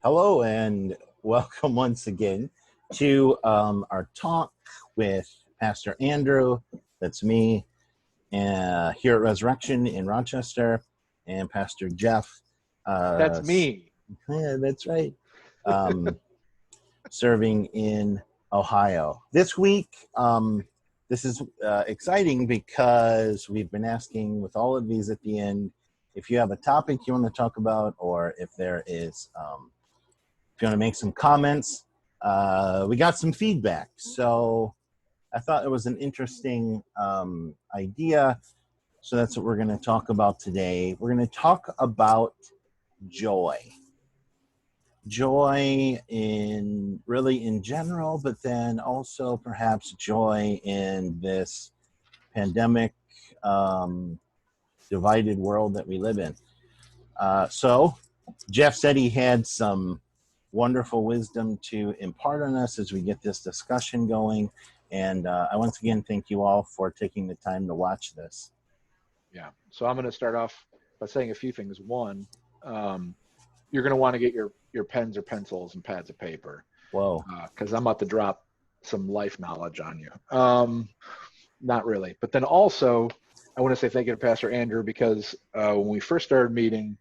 Hello and welcome once again to our talk with Pastor Andrew, that's me, here at Resurrection in Rochester, and Pastor Jeff. That's me. Yeah, that's right. Serving in Ohio. This week, this is exciting because we've been asking with all of these at the end, if you have a topic you want to talk about, or if there is... if you want to make some comments, we got some feedback. So I thought it was an interesting idea. So that's what we're going to talk about today. We're going to talk about joy. Joy in general, but then also perhaps joy in this pandemic divided world that we live in. So Jeff said he had some wonderful wisdom to impart on us as we get this discussion going. And I once again thank you all for taking the time to watch this. Yeah. So I'm going to start off by saying a few things. One, you're going to want to get your pens or pencils and pads of paper. Whoa. Because I'm about to drop some life knowledge on you. Not really. But then also, I want to say thank you to Pastor Andrew because when we first started meeting,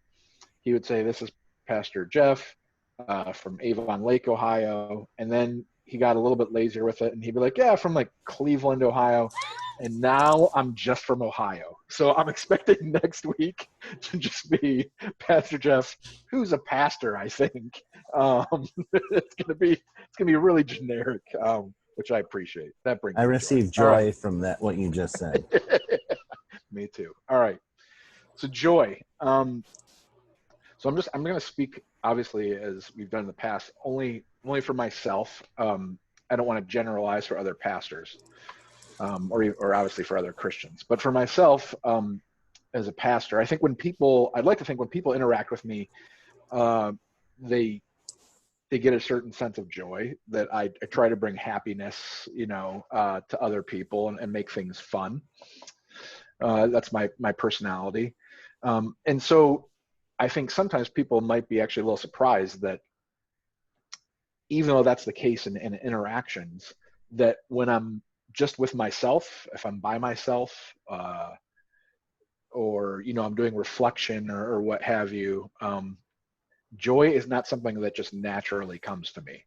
he would say, "This is Pastor Jeff from Avon Lake, Ohio." And then he got a little bit lazier with it, and he'd be like, "Yeah, from like Cleveland, Ohio." And now I'm just from Ohio. So I'm expecting next week to just be Pastor Jeff, who's a pastor, I think. It's gonna be really generic, which I appreciate. That brings I me received joy from that, what you just said. Me too. All right. So joy. So I'm going to speak, obviously, as we've done in the past, only for myself. I don't want to generalize for other pastors, or obviously for other Christians. But for myself, as a pastor, I'd like to think when people interact with me, they get a certain sense of joy that I try to bring happiness, to other people and make things fun. That's my personality, and so. I think sometimes people might be actually a little surprised that even though that's the case in interactions, that when I'm just with myself, if I'm by myself, or, I'm doing reflection or what have you, joy is not something that just naturally comes to me.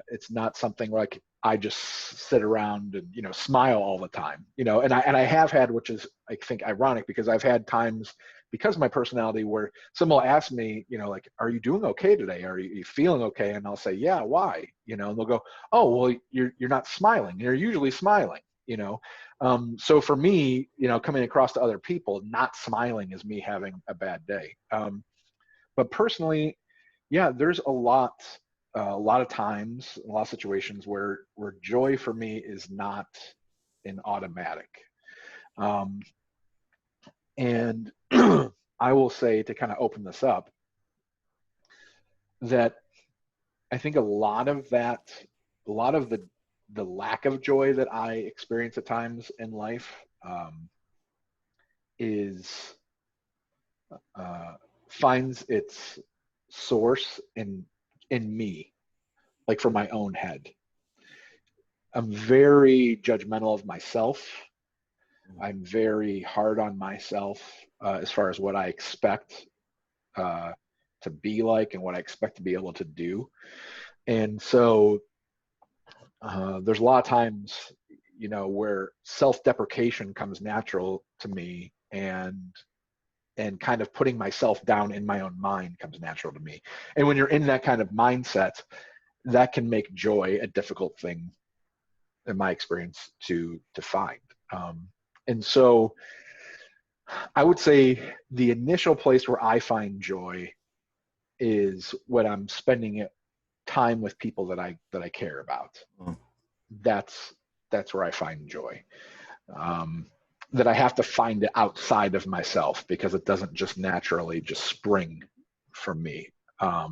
It's not something like I just sit around and, smile all the time, and I have had, which is, I think, ironic because I've had times because of my personality where someone will ask me, like, "Are you doing okay today? Are you feeling okay?" And I'll say, "Yeah, why?" And they'll go, "Oh, well, you're not smiling. You're usually smiling." So for me, coming across to other people, not smiling is me having a bad day. But personally, yeah, there's a lot of times, a lot of situations where joy for me is not an automatic. And I will say, to kind of open this up, that I think a lot of the lack of joy that I experience at times in life is finds its source in me, like for my own head. I'm very judgmental of myself. I'm very hard on myself as far as what I expect to be like and what I expect to be able to do. And so there's a lot of times, where self-deprecation comes natural to me, and kind of putting myself down in my own mind comes natural to me. And when you're in that kind of mindset, that can make joy a difficult thing, in my experience, to find. And so I would say the initial place where I find joy is when I'm spending time with people that I care about. That's where I find joy. That I have to find it outside of myself because it doesn't just naturally just spring from me. I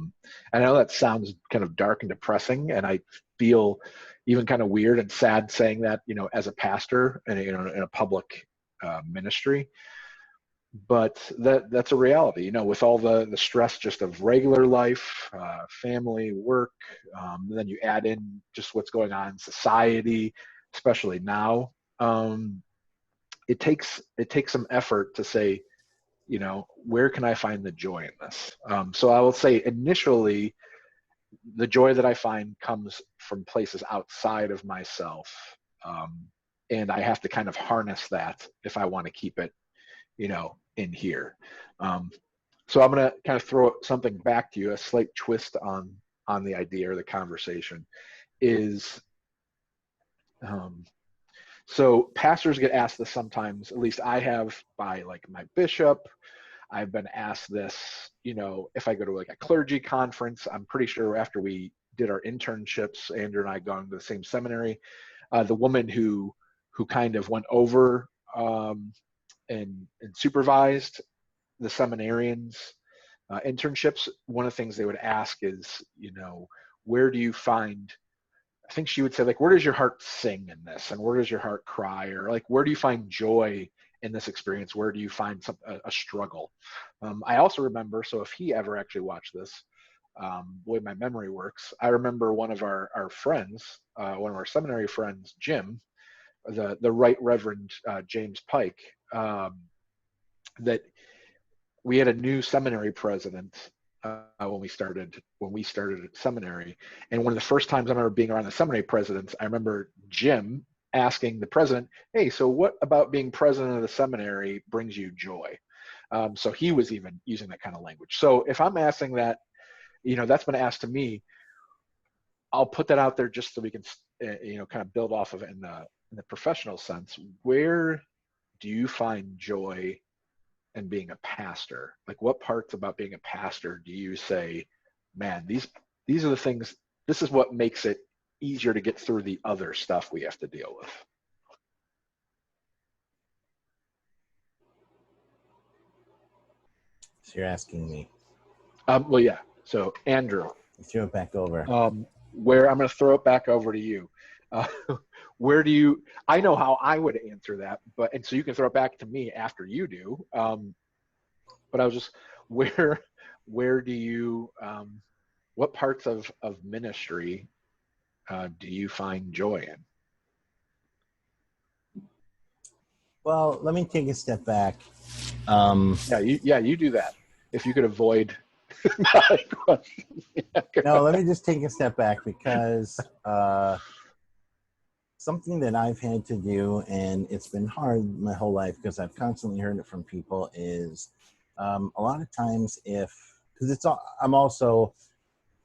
know that sounds kind of dark and depressing, and I feel even kind of weird and sad saying that, as a pastor and in a public ministry. but that's a reality, with all the stress just of regular life, family, work. Then you add in just what's going on in society, especially now. It takes some effort to say, where can I find the joy in this? So I will say initially, the joy that I find comes from places outside of myself. Um, and I have to kind of harness that if I want to keep it, in here. Um, so I'm going to kind of throw something back to you, a slight twist on the idea or the conversation is, um, so pastors get asked this sometimes, at least I have by like my bishop. I've been asked this, if I go to like a clergy conference. I'm pretty sure after we did our internships, Andrew and I gone to the same seminary. The woman who kind of went over and supervised the seminarians' internships. One of the things they would ask is, where do you find? I think she would say, like, where does your heart sing in this, and where does your heart cry, or like, where do you find joy in this experience? Where do you find a struggle? I also remember, so if he ever actually watched this, the way my memory works, I remember one of our friends, one of our seminary friends, Jim, the Right Reverend James Pike, that we had a new seminary president when we started seminary, and one of the first times I remember being around the seminary presidents, I remember Jim asking the president, "Hey, so what about being president of the seminary brings you joy?" So he was even using that kind of language. So if I'm asking that, that's been asked to me, I'll put that out there just so we can, kind of build off of it in the professional sense. Where do you find joy and being a pastor? Like, what parts about being a pastor do you say, man, these are the things, this is what makes it easier to get through the other stuff we have to deal with? So you're asking me. Well, yeah. So Andrew, Throw it back over. where I'm going to throw it back over to you. Uh, where do you? I know how I would answer that, and so you can throw it back to me after you do. But I was just, where do you? What parts of ministry do you find joy in? Well, let me take a step back. You do that. If you could avoid my questions. No, let me just take a step back because something that I've had to do, and it's been hard my whole life because I've constantly heard it from people, is a lot of times because I'm also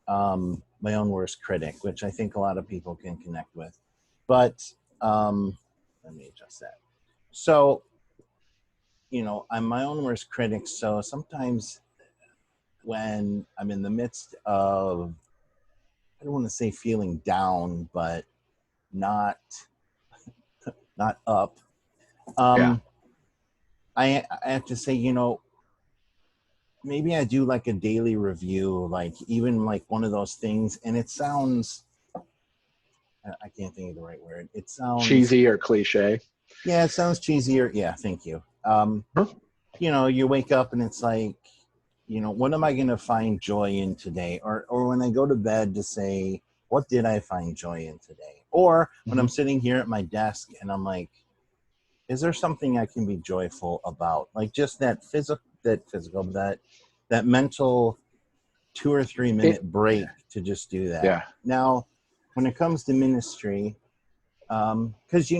my own worst critic, which I think a lot of people can connect with. But let me adjust that. So, I'm my own worst critic. So sometimes when I'm in the midst of, I don't want to say feeling down, but not up. Yeah. I have to say, maybe I do like a daily review, like even like one of those things, and it sounds, I can't think of the right word. It sounds, Cheesy or cliche? yeah, it sounds cheesier. Yeah, thank you. Huh? You wake up and it's like, what am I going to find joy in today? Or when I go to bed to say, what did I find joy in today? Or when Mm-hmm. I'm sitting here at my desk and I'm like, is there something I can be joyful about? Like just that mental 2 or 3 minute break to just do that. Yeah. Now, when it comes to ministry, because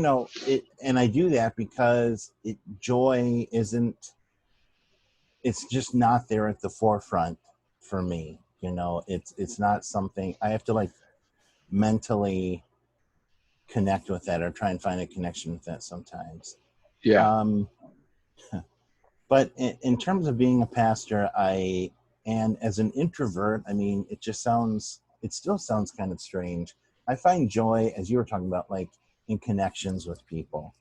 and I do that because joy isn't. It's just not there at the forefront for me. It's not something I have to like mentally connect with that or try and find a connection with that sometimes. Yeah. Um, but in terms of being a pastor, and as an introvert, I mean, it still sounds kind of strange. I find joy, as you were talking about, like in connections with people.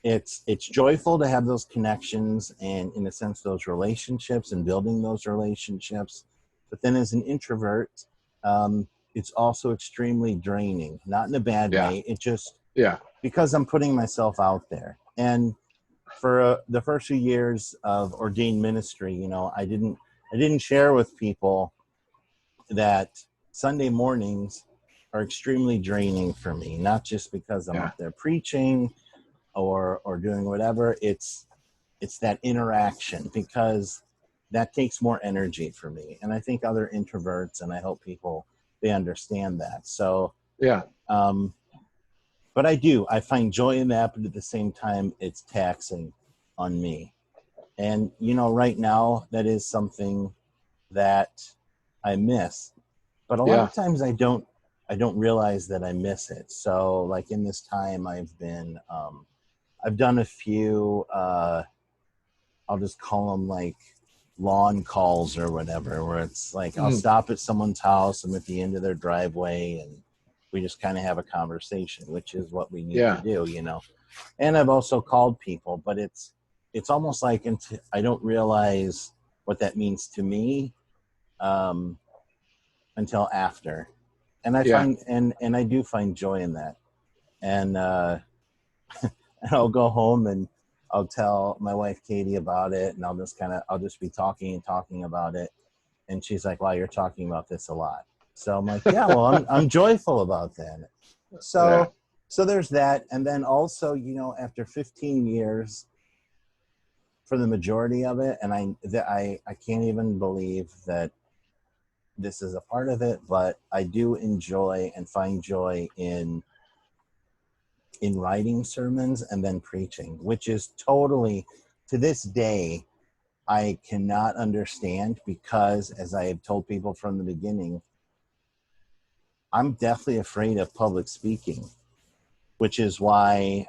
It's joyful to have those connections and, in a sense, those relationships and building those relationships. But then as an introvert, it's also extremely draining, not in a bad Yeah. way. It just, Yeah. because I'm putting myself out there. And for the first few years of ordained ministry, I didn't share with people that Sunday mornings are extremely draining for me, not just because I'm Yeah. up there preaching or doing whatever. It's that interaction, because that takes more energy for me. And I think other introverts, and I hope people, they understand that. So, Yeah. but I find joy in that, but at the same time, it's taxing on me. And, right now, that is something that I miss. But a lot Yeah. of times I don't realize that I miss it. So like in this time I've done a few, I'll just call them like lawn calls or whatever, where it's like I'll Mm. stop at someone's house, I'm at the end of their driveway, and we just kind of have a conversation, which is what we need to Yeah. do. And I've also called people, but it's almost like I don't realize what that means to me um, until after. And I Yeah. find and I do find joy in that. And and I'll go home and I'll tell my wife Katie about it, and I'll just be talking and talking about it, and she's like, "Wow, you're talking about this a lot." So I'm like, "Yeah, well, I'm joyful about that." Yeah. So there's that, and then also, after 15 years, for the majority of it, and I can't even believe that this is a part of it, but I do enjoy and find joy in writing sermons and then preaching, which is totally, to this day, I cannot understand, because, as I have told people from the beginning, I'm deathly afraid of public speaking, which is why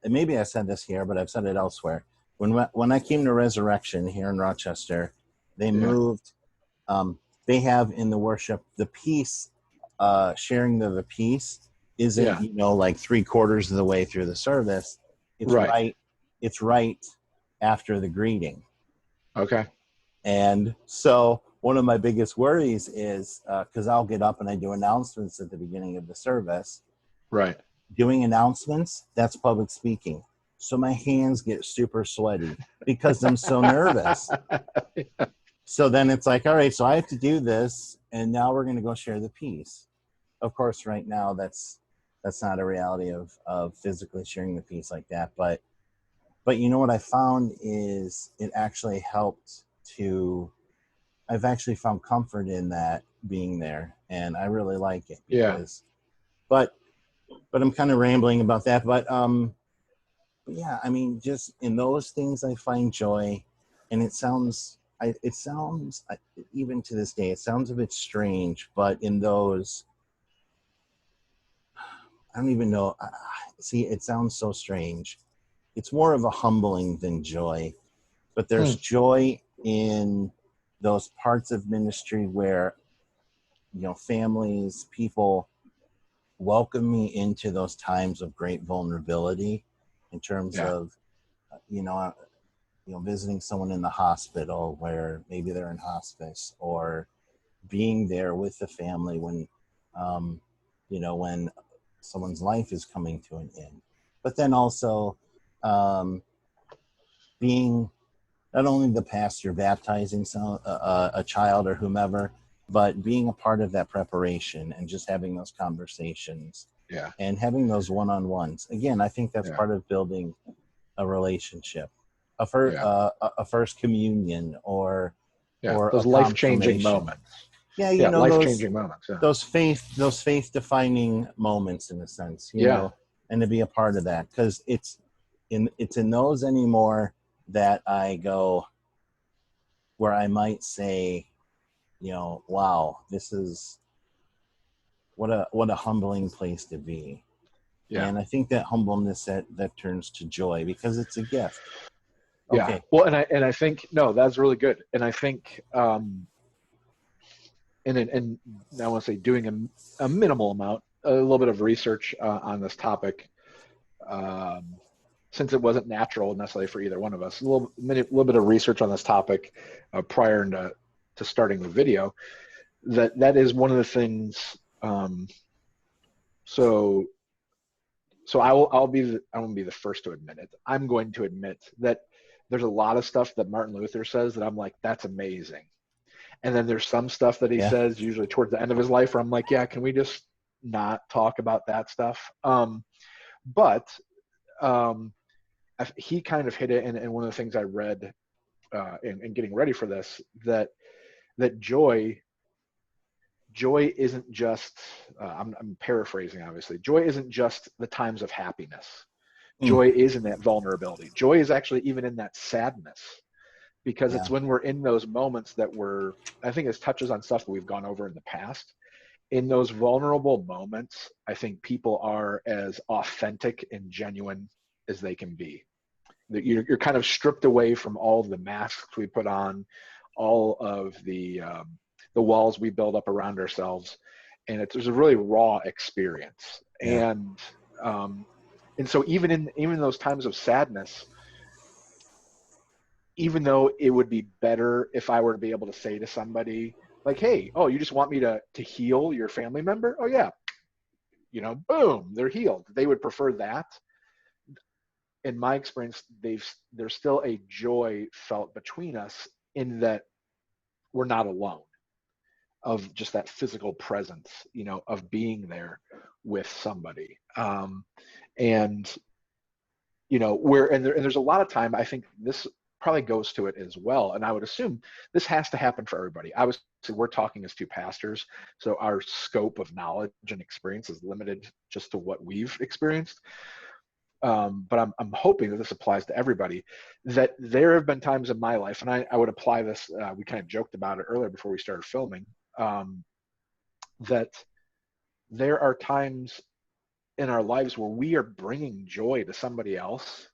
maybe I said this here, but I've said it elsewhere. When I came to Resurrection here in Rochester, they Yeah. moved. They have in the worship the peace, sharing of the peace isn't, Yeah. like 3/4 of the way through the service. It's Right. right. It's right after the greeting. Okay. And so one of my biggest worries is, because I'll get up and I do announcements at the beginning of the service. Right. Doing announcements, that's public speaking. So my hands get super sweaty because I'm so nervous. So then it's like, all right, so I have to do this, and now we're going to go share the peace. Of course, right now that's not a reality of physically sharing the peace like that. But what I found is it actually helped to. I've actually found comfort in that, being there, and I really like it Yeah. because. But I'm kind of rambling about that. But yeah, I mean, just in those things, I find joy, and it sounds, even to this day, it sounds a bit strange, but in those, I don't even know. See, it sounds so strange. It's more of a humbling than joy, but there's Hmm. joy in those parts of ministry where, families, people welcome me into those times of great vulnerability, in terms Yeah. of, you know, visiting someone in the hospital where maybe they're in hospice, or being there with the family um, when someone's life is coming to an end. But then also, being not only the pastor baptizing a child or whomever, but being a part of that preparation and just having those conversations Yeah. and having those one-on-ones. Again, I think that's Yeah. part of building a relationship, Yeah. a first communion, or Yeah. a Those life-changing confirmation. moments. Yeah, Yeah. those Life-changing moments. Yeah. those faith defining moments, in a sense, Yeah. and to be a part of that, because it's in those anymore that I go, where I might say, wow, this is what a humbling place to be. Yeah. And I think that humbleness that turns to joy, because it's a gift. Yeah. Okay. Well, and I think, no, that's really good. And I think, and I want to say, doing a minimal amount, a little bit of research on this topic, um, since it wasn't natural necessarily for either one of us. A little bit of research on this topic prior to starting the video. That is one of the things. So So I'm going to be the first to admit it. I'm going to admit that there's a lot of stuff that Martin Luther says that I'm like, that's amazing. And then there's some stuff that he Yeah. says usually towards the end of his life where I'm like, yeah, can we just not talk about that stuff? But he kind of hit it. And one of the things I read in getting ready for this, that joy isn't just, I'm paraphrasing, obviously, joy isn't just the times of happiness. Mm. Joy is in that vulnerability. Joy is actually even in that sadness, because Yeah. it's when we're in those moments that I think this touches on stuff that we've gone over in the past. In those vulnerable moments, I think people are as authentic and genuine as they can be. That you're kind of stripped away from all the masks we put on, all of the walls we build up around ourselves, and there's a really raw experience. Yeah. And so even in those times of sadness, even though it would be better if I were to be able to say to somebody like, hey, oh, you just want me to heal your family member? Oh yeah, boom, they're healed. They would prefer that. In my experience, there's still a joy felt between us in that we're not alone, of just that physical presence, of being there with somebody. And there's a lot of time, I think this probably goes to it as well. And I would assume this has to happen for everybody. Obviously, we're talking as two pastors, so our scope of knowledge and experience is limited just to what we've experienced. But I'm hoping that this applies to everybody, that there have been times in my life, and I would apply this, we kind of joked about it earlier before we started filming, that there are times in our lives where we are bringing joy to somebody else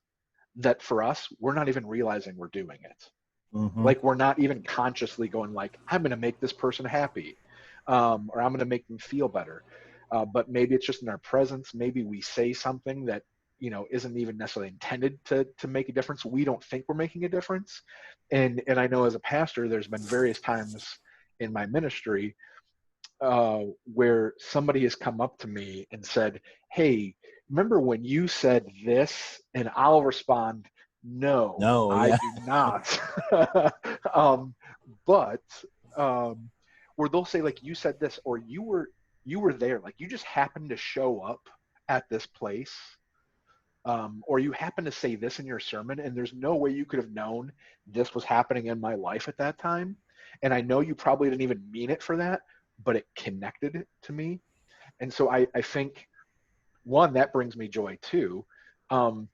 that for us, we're not even realizing we're doing it. Mm-hmm. Like we're not even consciously going like, I'm going to make this person happy, or I'm going to make them feel better. But maybe it's just in our presence. Maybe we say something that, isn't even necessarily intended to make a difference. We don't think we're making a difference. And I know as a pastor, there's been various times in my ministry where somebody has come up to me and said, hey, remember when you said this? And I'll respond, no, No. I Yeah. do not. But where they'll say like, you said this, or you were there, like you just happened to show up at this place, or you happened to say this in your sermon, and there's no way you could have known this was happening in my life at that time. And I know you probably didn't even mean it for that, but it connected to me. And so I think, one, that brings me joy too. And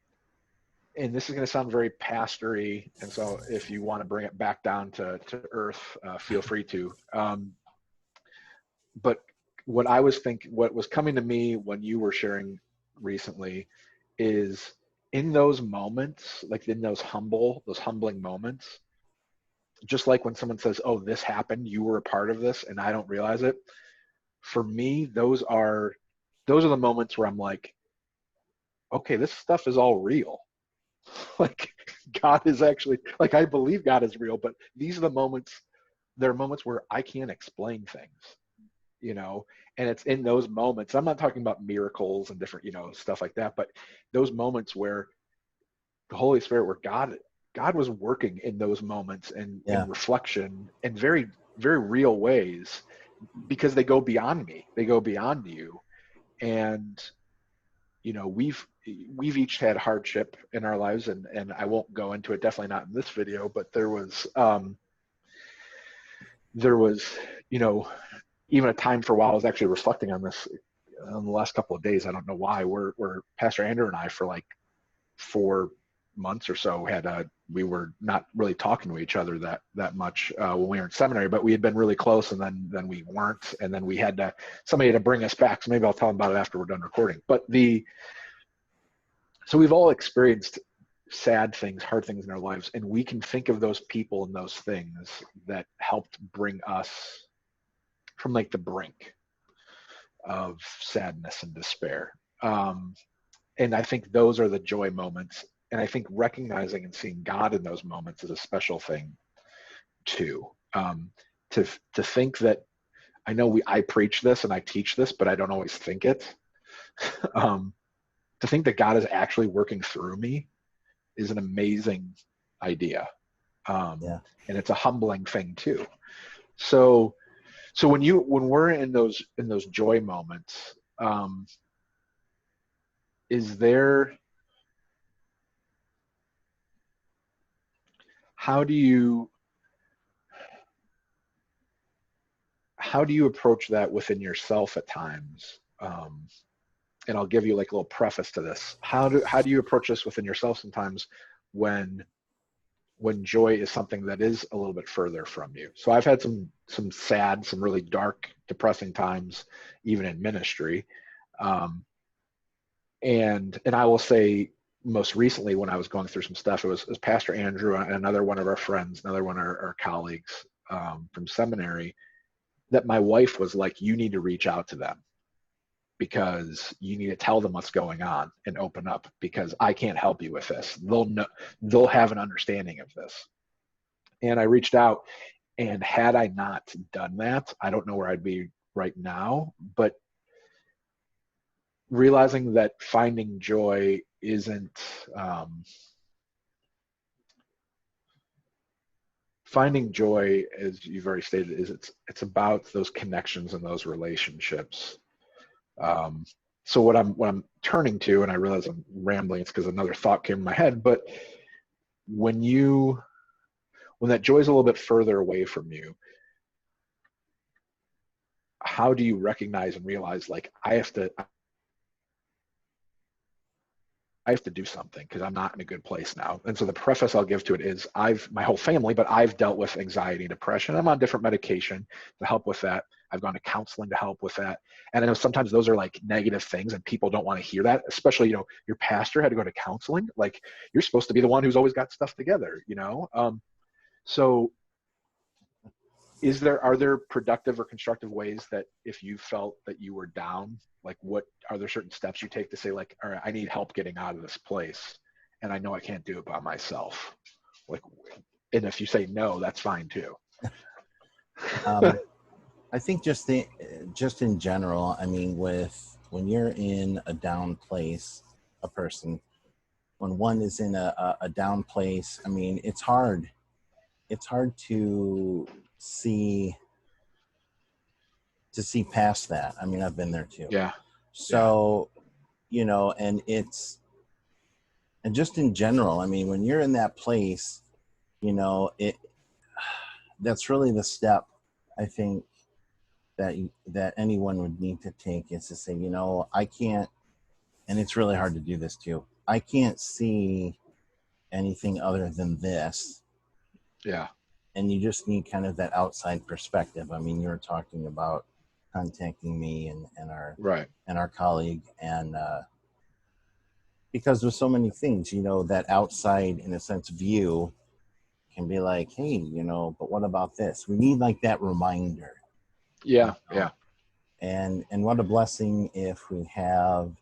this is going to sound very pastory, and so if you want to bring it back down to earth, feel free to. But what was coming to me when you were sharing recently is, in those moments, like in those humbling moments, just like when someone says, oh, this happened, you were a part of this and I don't realize it. For me, those are the moments where I'm like, okay, this stuff is all real. Like God is actually, like, I believe God is real, but these are the moments, there are moments where I can't explain things, and it's in those moments. I'm not talking about miracles and different, stuff like that, but those moments where the Holy Spirit, where God was working in those moments, and in Yeah. reflection in very, very real ways, because they go beyond me, they go beyond you. And we've each had hardship in our lives, and I won't go into it, definitely not in this video, but there was even a time for a while, I was actually reflecting on this in the last couple of days. I don't know why, where Pastor Andrew and I, for like 4 months or so, we were not really talking to each other that much when we were in seminary, but we had been really close, and then we weren't, and then somebody had to bring us back. So maybe I'll tell them about it after we're done recording. But so we've all experienced sad things, hard things in our lives, and we can think of those people and those things that helped bring us from like the brink of sadness and despair. And I think those are the joy moments. And I think recognizing and seeing God in those moments is a special thing too. To think that, I know I preach this and I teach this, but I don't always think it. To to think that God is actually working through me is an amazing idea. Yeah. And it's a humbling thing too. So when we're in those joy moments, is there, how do you approach that within yourself at times? And I'll give you like a little preface to this. How do you approach this within yourself sometimes when joy is something that is a little bit further from you? So I've had some sad, some really dark, depressing times, even in ministry. And I will say, most recently when I was going through some stuff, it was Pastor Andrew and another one of our friends, another one of our colleagues from seminary, that my wife was like, you need to reach out to them because you need to tell them what's going on and open up, because I can't help you with this. They'll have an understanding of this. And I reached out, and had I not done that, I don't know where I'd be right now. But realizing that finding joy isn't, finding joy, as you've already stated, is it's about those connections and those relationships. Um, so what I'm turning to, and I realize I'm rambling, it's because another thought came in my head, but when that joy is a little bit further away from you, how do you recognize and realize, like, I have to do something because I'm not in a good place now? And so the preface I'll give to it is, my whole family, but I've dealt with anxiety and depression. I'm on different medication to help with that. I've gone to counseling to help with that. And I know sometimes those are like negative things and people don't want to hear that, especially, your pastor had to go to counseling. Like, you're supposed to be the one who's always got stuff together. So are there productive or constructive ways that if you felt that you were down, like, what are there certain steps you take to say, like, all right, I need help getting out of this place and I know I can't do it by myself? Like, and if you say no, that's fine too. I think just in general, I mean, when you're in a down place, a person, when one is in a down place, I mean, it's hard to see past that. I mean, I've been there too. Yeah. So, and just in general, I mean, when you're in that place, that's really the step, I think, that anyone would need to take, is to say, I can't, and it's really hard to do this too, I can't see anything other than this. Yeah. And you just need kind of that outside perspective. I mean, you were talking about contacting me and our colleague, and because there's so many things, that outside, in a sense, view can be like, hey, but what about this? We need like that reminder. Yeah. Yeah. And what a blessing if we have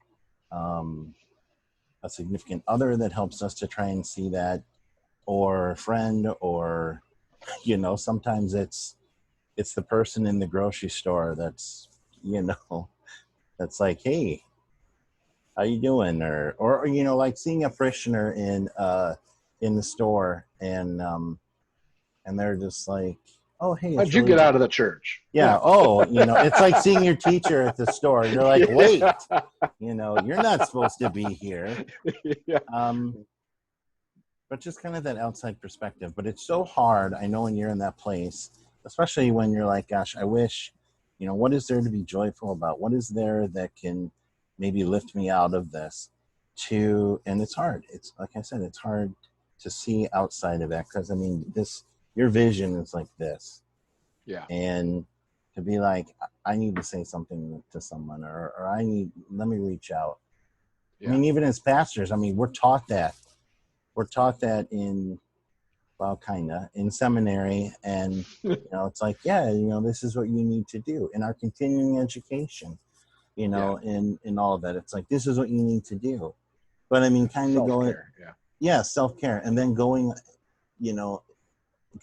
a significant other that helps us to try and see that, or a friend, or sometimes it's the person in the grocery store that's that's like, hey, how you doing? Or like seeing a parishioner in the store, and they're just like, oh, hey, it's How'd you really get good. out of the church? Yeah. Oh, it's like seeing your teacher at the store. You're like, wait, you're not supposed to be here. Yeah. But just kind of that outside perspective. But it's so hard, I know, when you're in that place, especially when you're like, gosh, I wish, what is there to be joyful about? What is there that can maybe lift me out of this? And it's hard. It's like I said, it's hard to see outside of that, because I mean, your vision is like this. Yeah. And to be like, I need to say something to someone, or let me reach out. Yeah. I mean, even as pastors, I mean, we're taught that in, well, kinda in seminary, and it's like, yeah, this is what you need to do in our continuing education, in all of that. It's like, this is what you need to do. But I mean, kind of going, self-care, and then going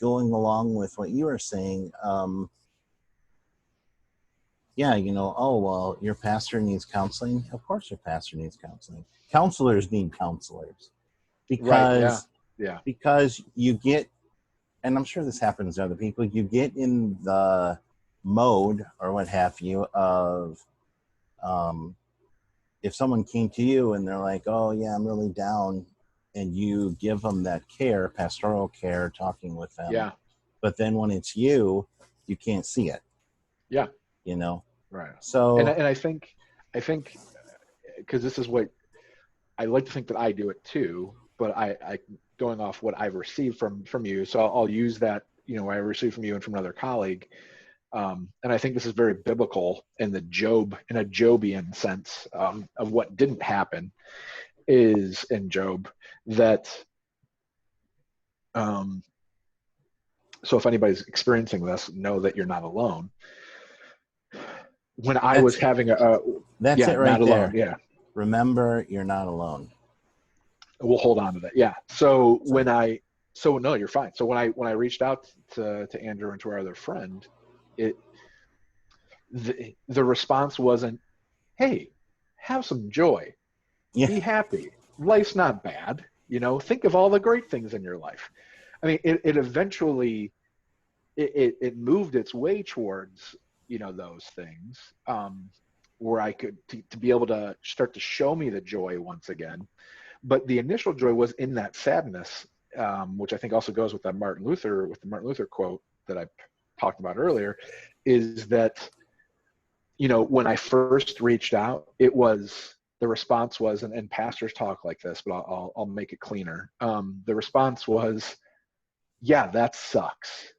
along with what you were saying, yeah, oh, well, your pastor needs counseling. Of course, your pastor needs counseling. Counselors need counselors Right. Yeah. because Yeah. you get, and I'm sure this happens to other people, you get in the mode or what have you of, um, if someone came to you and they're like, oh, yeah, I'm really down, and you give them that care, pastoral care, talking with them. Yeah. But then when it's you can't see it, Yeah. you know? Right. And So, I think because this is what I like to think that I do it too, but I going off what I've received from you, so I'll use that, I received from you and from another colleague. And I think this is very biblical in a Jobian sense, of what didn't happen is in Job that, um, so if anybody's experiencing this, know that you're not alone. When I that's was having a that's yeah, it not right alone. there. Yeah, Remember, you're not alone. we'll hold on to that. Yeah. So Sorry. so no, you're fine. So when I reached out to Andrew and to our other friend, it the response wasn't, "Hey, have some joy, Yeah. be happy. Life's not bad. Think of all the great things in your life." I mean, it eventually it moved its way towards those things, where I could to be able to start to show me the joy once again. But the initial joy was in that sadness, which I think also goes with with the Martin Luther quote that I talked about earlier, is that when I first reached out, the response was, and pastors talk like this, but I'll make it cleaner. The response was, "Yeah, that sucks.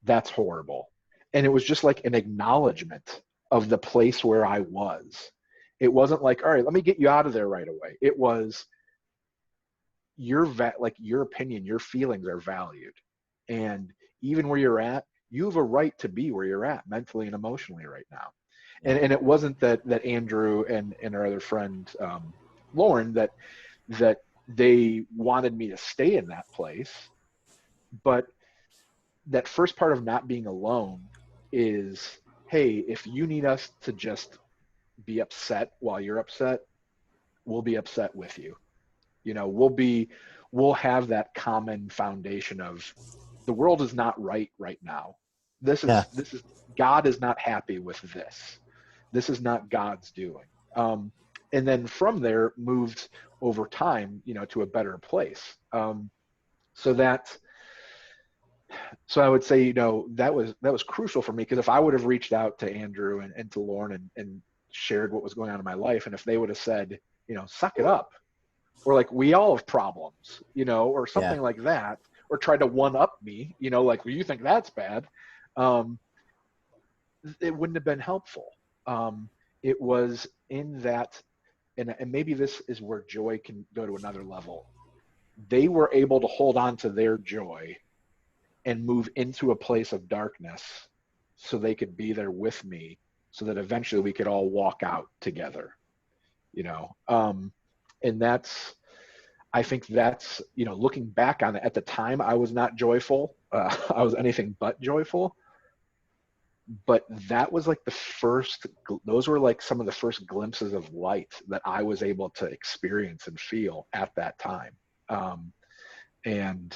That's horrible," and it was just like an acknowledgement of the place where I was. It wasn't like, "All right, let me get you out of there right away." It was, like your opinion, your feelings are valued, and even where you're at, you have a right to be where you're at mentally and emotionally right now. Yeah. And it wasn't that Andrew and our other friend, Lauren, that they wanted me to stay in that place, but that first part of not being alone is, hey, if you need us to just be upset while you're upset, we'll be upset with you. We'll have that common foundation of, the world is not right now. Yeah. This is God is not happy with this. This is not God's doing. And then from there moved over time, to a better place. So that so I would say, that was crucial for me, because if I would have reached out to Andrew and to Lauren and shared what was going on in my life, and if they would have said, suck it up, or like, we all have problems, or Yeah. something like that, or tried to one up me, like, well, you think that's bad, um, it wouldn't have been helpful. It was in that, and maybe this is where joy can go to another level. They were able to hold on to their joy and move into a place of darkness so they could be there with me, so that eventually we could all walk out together, you know and I think that's, looking back on it, at the time I was not joyful. I was anything but joyful, but that was like those were like some of the first glimpses of light that I was able to experience and feel at that time. Um, and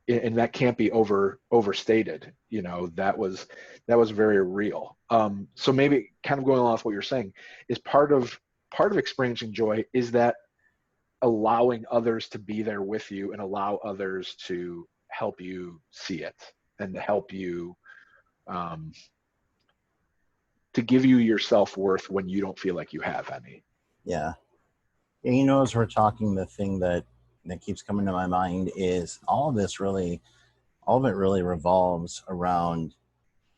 and that can't be overstated. That was very real. So maybe kind of going along with what you're saying, is part of experiencing joy is that allowing others to be there with you and allow others to help you see it, and to help you, um, to give you your self-worth when you don't feel like you have any. Yeah. And as we're talking, the thing that keeps coming to my mind is all of it really revolves around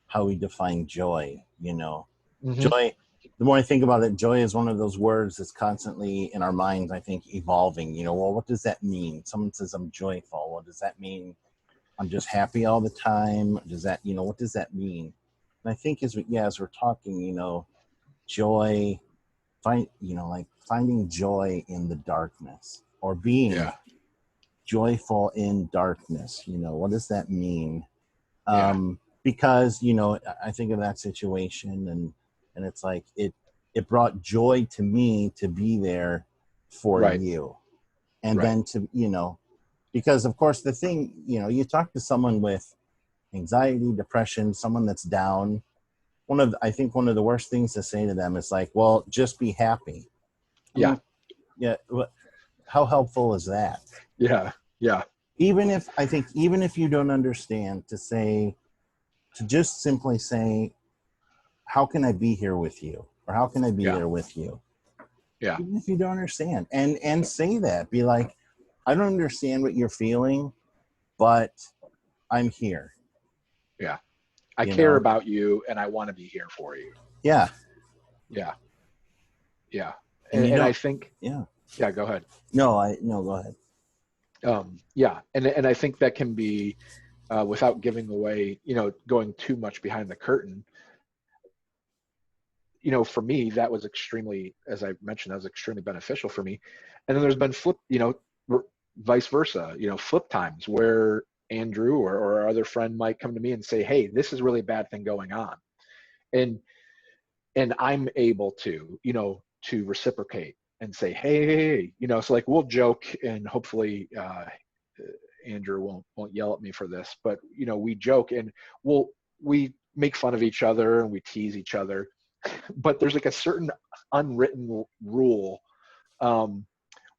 how we define joy. Mm-hmm. Joy, the more I think about it, joy is one of those words that's constantly in our minds, I think, evolving. Well, what does that mean? Someone says I'm joyful. Well, does that mean I'm just happy all the time? Does that, what does that mean? And I think as we're talking, joy, like finding joy in the darkness, or being Yeah. joyful in darkness. What does that mean? Yeah. because I think of that situation, and it's like it brought joy to me to be there for Right. you, and Right. then to because of course the thing, you talk to someone with anxiety, depression, someone that's down. I think one of the worst things to say to them is like, well, just be happy. I Yeah. mean, yeah, how helpful is that? Yeah. Yeah. Even if you don't understand, to just simply say, how can I be here with you, or how can I be Yeah. there with you, Yeah. even if you don't understand, and say that, be like, I don't understand what you're feeling, but I'm here. Yeah. I you care know about you and I want to be here for you. yeah. Yeah. Yeah. And you And I don't. think, Yeah. yeah, go ahead. No, go ahead. Yeah. And I think that can be, without giving away, going too much behind the curtain. For me, that was extremely, as I mentioned, that was extremely beneficial for me. And then there's been vice versa, flip times where Andrew or our other friend might come to me and say, hey, this is really a bad thing going on. And I'm able to reciprocate and say, hey, so like we'll joke, and hopefully Andrew won't yell at me for this, but we joke, and we make fun of each other and we tease each other, but there's like a certain unwritten rule, um,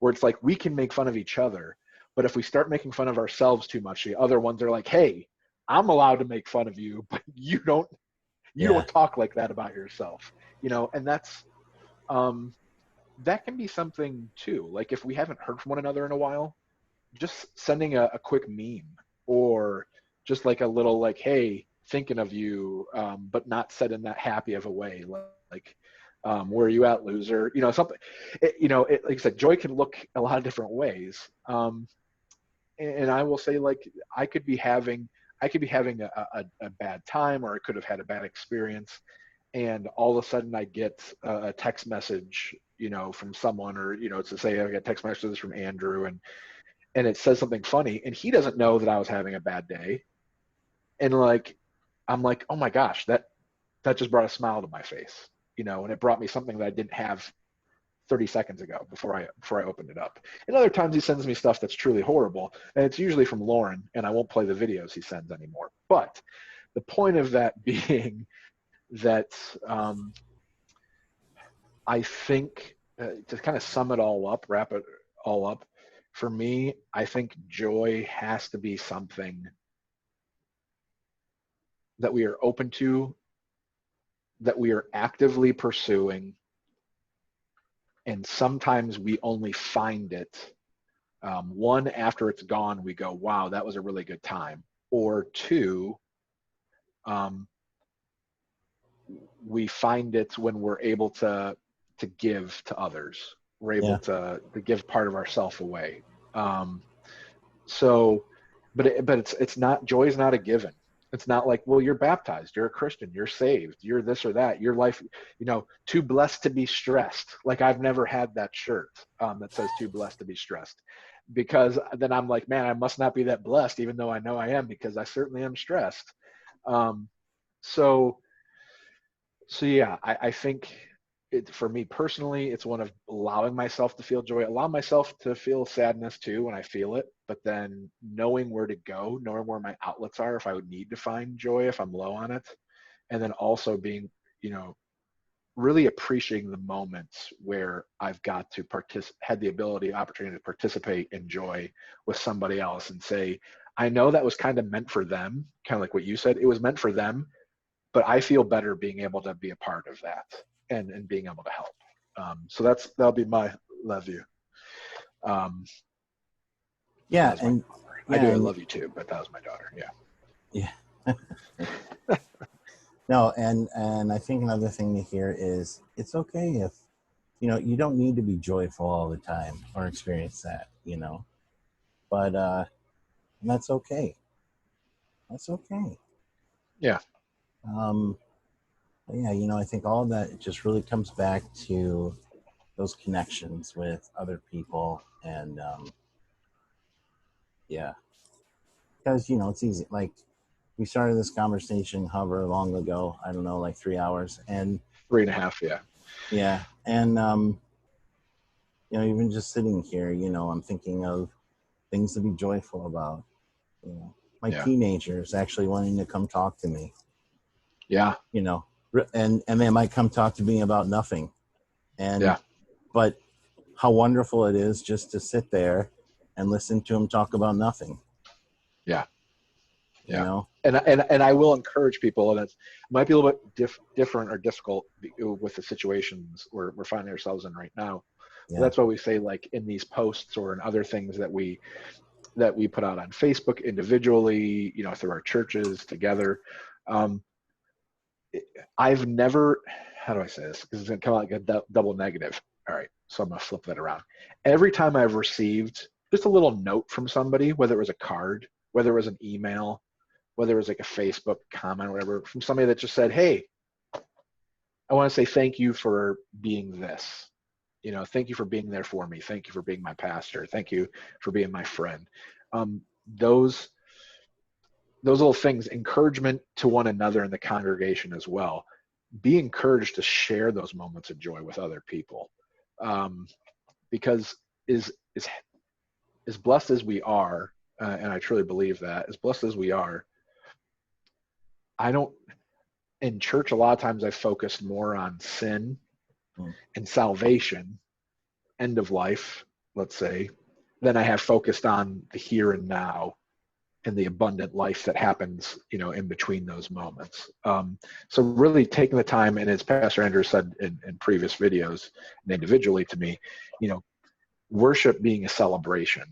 where it's like we can make fun of each other, but if we start making fun of ourselves too much, the other ones are like, hey, I'm allowed to make fun of you, but you Yeah. don't talk like that about yourself, and um, that can be something too. Like if we haven't heard from one another in a while, just sending a quick meme, or just like a little like, hey, thinking of you, but not said in that happy of a way, like where are you at, loser? Something. Like I said, joy can look a lot of different ways. And I will say, like, I could be having a bad time, or I could have had a bad experience, and all of a sudden I get a text message, from someone, or to say I get text messages from Andrew, and it says something funny, and he doesn't know that I was having a bad day, and like I'm like, oh my gosh, that just brought a smile to my face, and it brought me something that I didn't have 30 seconds ago before I opened it up. And other times he sends me stuff that's truly horrible, and it's usually from Lauren, and I won't play the videos he sends anymore. But the point of that being that, I think, to kind of sum it all up, wrap it all up, for me, I think joy has to be something that we are open to, that we are actively pursuing, and sometimes we only find it, one, after it's gone, we go, wow, that was a really good time. Or two, um, we find it when we're able to give to others. We're able Yeah. to give part of ourself away. Um, so, but it's not, joy is not a given. It's not like, well, you're baptized, you're a Christian, you're saved, you're this or that, your life, too blessed to be stressed. Like I've never had that shirt, that says too blessed to be stressed, because then I'm like, man, I must not be that blessed, even though I know I am, because I certainly am stressed. Um, so yeah, I think for me personally, it's one of allowing myself to feel joy, allow myself to feel sadness too when I feel it, but then knowing where to go, knowing where my outlets are if I would need to find joy if I'm low on it, and then also being, you know, really appreciating the moments where I've got to had the ability, opportunity to participate in joy with somebody else, and say, I know that was kind of meant for them, kind of like what you said, it was meant for them, but I feel better being able to be a part of that, and being able to help. So that'll be my love you. Um, that Yeah. was my And daughter. I yeah. do. I And love you too, but that was my daughter. Yeah. yeah. No. And I think another thing to hear is, it's okay if you don't need to be joyful all the time or experience that, but and that's okay. That's okay. Yeah. um but yeah, I think all of that, it just really comes back to those connections with other people. And yeah, because it's easy, like, we started this conversation however long ago, I don't know, like 3 hours. And 3.5, yeah. yeah. And, even just sitting here, I'm thinking of things to be joyful about. My Yeah. teenagers actually wanting to come talk to me. Yeah. And they might come talk to me about nothing. Yeah. But how wonderful it is just to sit there and listen to them talk about nothing. Yeah. Yeah. And I will encourage people, and it might be a little bit different or difficult with the situations we're finding ourselves in right now. Yeah. That's why we say, like, in these posts or in other things that we put out on Facebook individually, through our churches together. I've never, how do I say this? Because it's going to come out like a double negative. All right, so I'm going to flip that around. Every time I've received just a little note from somebody, whether it was a card, whether it was an email, whether it was like a Facebook comment or whatever, from somebody that just said, hey, I want to say thank you for being this. Thank you for being there for me. Thank you for being my pastor. Thank you for being my friend. Those little things, encouragement to one another in the congregation as well. Be encouraged to share those moments of joy with other people, because is as blessed as we are, and I truly believe that, as blessed as we are, I don't. In church, a lot of times I focused more on sin and salvation, end of life, let's say, than I have focused on the here and now and the abundant life that happens, in between those moments. So really taking the time, and as Pastor Andrew said in previous videos and individually to me, worship being a celebration,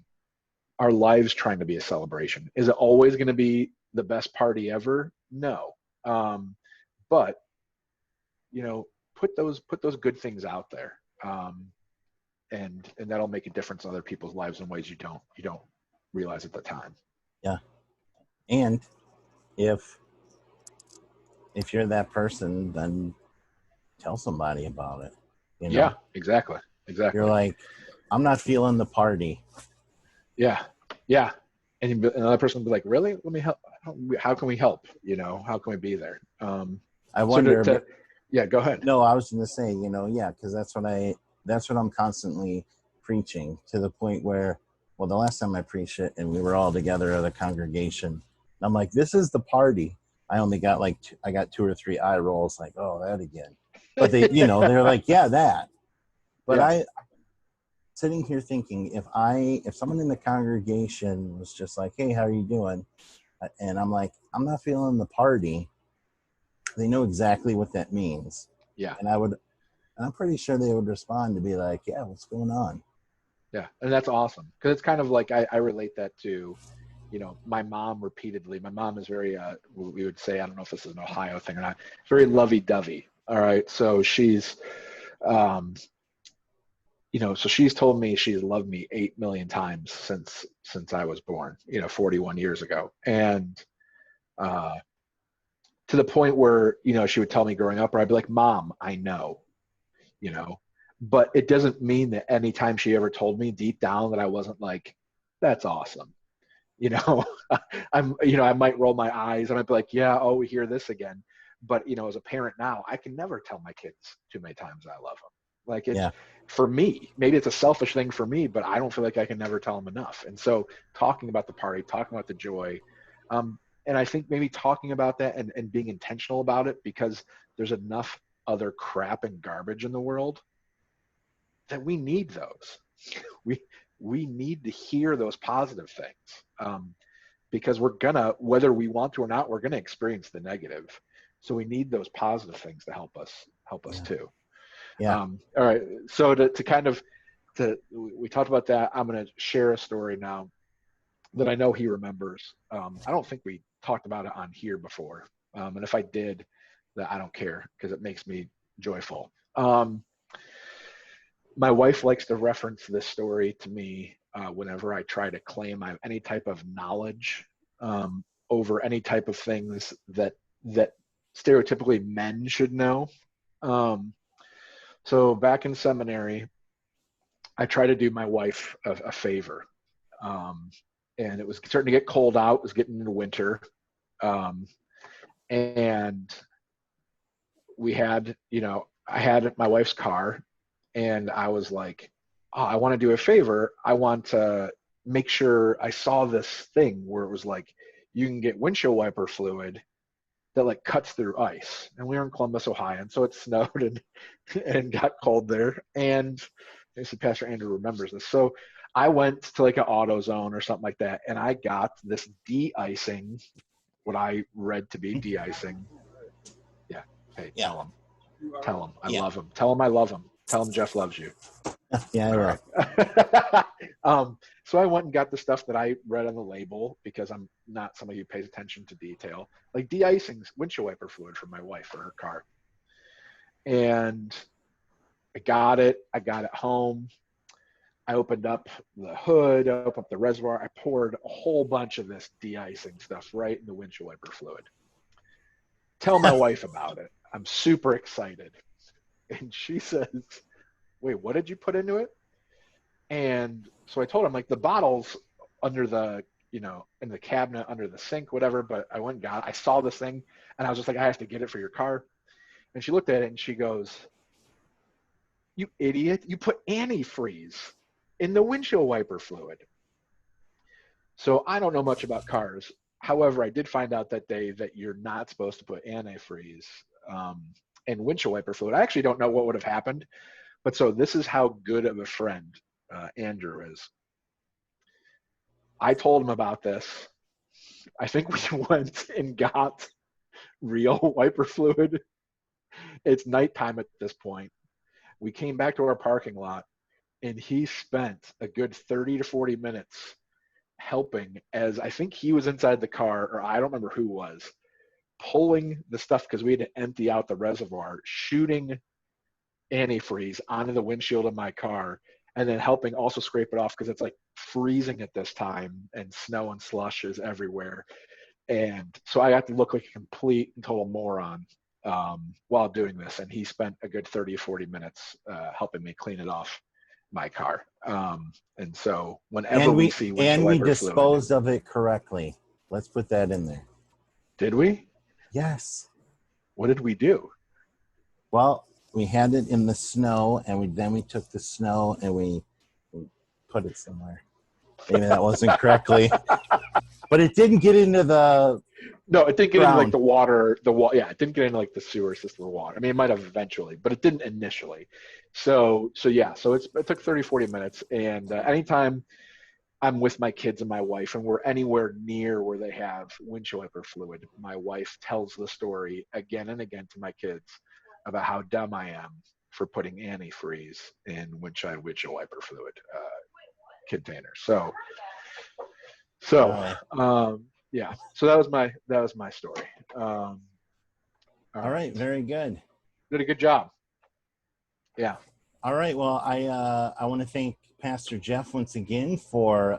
our lives trying to be a celebration. Is it always going to be the best party ever? No. But, put those good things out there. And that'll make a difference in other people's lives in ways you don't realize at the time. Yeah. And if you're that person, then tell somebody about it. Yeah, exactly. You're like, I'm not feeling the party. Yeah. And another person will be like, really? Let me help. How can we help? How can we be there? I wonder. Yeah, go ahead. No, I was going to say, because that's what I'm constantly preaching, to the point where, well, the last time I preached it and we were all together at a congregation, I'm like, this is the party. I only got I got 2 or 3 eye rolls, like, oh, that again. But they, they're like, yeah, that. But yeah. Sitting here thinking, if someone in the congregation was just like, hey, how are you doing? And I'm like, I'm not feeling the party. They know exactly what that means. Yeah. And I'm pretty sure they would respond to be like, yeah, what's going on? Yeah. And that's awesome. Because it's kind of like, I relate that to, my mom repeatedly. My mom is very, we would say, I don't know if this is an Ohio thing or not, very lovey-dovey. All right. So she's, so she's told me she's loved me 8 million times since I was born, 41 years ago. And to the point where, she would tell me growing up, or I'd be like, Mom, I know, but it doesn't mean that anytime she ever told me deep down that I wasn't like, that's awesome. I might roll my eyes and I'd be like, yeah, oh, we hear this again. But, as a parent now, I can never tell my kids too many times I love them. Like, it's for me, maybe it's a selfish thing for me, but I don't feel like I can never tell them enough. And so talking about the party, talking about the joy, and I think maybe talking about that and being intentional about it, because there's enough other crap and garbage in the world that we need those. We need to hear those positive things, because we're gonna, whether we want to or not, we're gonna experience the negative. So we need those positive things to help us too. Yeah. All right. So we talked about that. I'm going to share a story now that I know he remembers. I don't think we talked about it on here before. And if I did, that I don't care, because it makes me joyful. My wife likes to reference this story to me whenever I try to claim I have any type of knowledge over any type of things that stereotypically men should know. So back in seminary, I tried to do my wife a favor. And it was starting to get cold out. It was getting into winter. And we had, I had my wife's car, and I was like, oh, I want to do a favor. I want to make sure I saw this thing where it was like, you can get windshield wiper fluid that like cuts through ice. And we were in Columbus, Ohio, and so it snowed and got cold there. And I see Pastor Andrew remembers this. So I went to like an AutoZone or something like that, and I got this de-icing, what I read to be de-icing. Yeah. Hey, Yeah. tell him I Yeah. love him. Tell him I love him. Tell him Jeff loves you. Yeah, I will. Right. So I went and got the stuff that I read on the label, because I'm not somebody who pays attention to detail, like de-icing windshield wiper fluid for my wife for her car. And I got it home. I opened up the hood, opened up the reservoir. I poured a whole bunch of this de-icing stuff right in the windshield wiper fluid. Tell my wife about it. I'm super excited. And she says, wait, what did you put into it? And so I told him, like, the bottles under the, in the cabinet under the sink, whatever. But I went and I saw this thing, and I was just like, I have to get it for your car. And she looked at it and she goes, you idiot, you put antifreeze in the windshield wiper fluid. So I don't know much about cars. However, I did find out that you're not supposed to put antifreeze in windshield wiper fluid. I actually don't know what would have happened. But so this is how good of a friend Andrew is. I told him about this. I think we went and got real wiper fluid. It's nighttime at this point. We came back to our parking lot, and he spent a good 30 to 40 minutes helping, as I think he was inside the car, or I don't remember who was, pulling the stuff, because we had to empty out the reservoir, shooting antifreeze onto the windshield of my car, and then helping also scrape it off, because it's like freezing at this time and snow and slush is everywhere. And so I got to look like a complete and total moron while doing this. And he spent a good 30 or 40 minutes helping me clean it off my car. And so whenever we see windshield wiper disposed fluid, of it correctly. Let's put that in there. did we? Yes. What did we do? Well, we had it in the snow, and then we took the snow and we put it somewhere. Maybe that wasn't correctly, but it didn't get into the. No, it didn't get into like ground. the water. Yeah, it didn't get into like the sewer system of water. I mean, it might have eventually, but it didn't initially. So yeah, so it took 30, 40 minutes. And anytime I'm with my kids and my wife, and we're anywhere near where they have windshield wiper fluid, my wife tells the story again and again to my kids about how dumb I am for putting antifreeze in windshield wiper fluid containers. So yeah. So that was my story. All right. Very good. Did a good job. Yeah. All right. Well, I want to thank Pastor Jeff once again for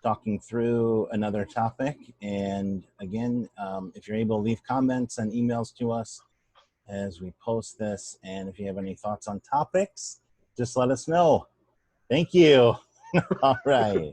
talking through another topic. And again, if you're able to leave comments and emails to us as we post this, and if you have any thoughts on topics, just let us know. Thank you. All right.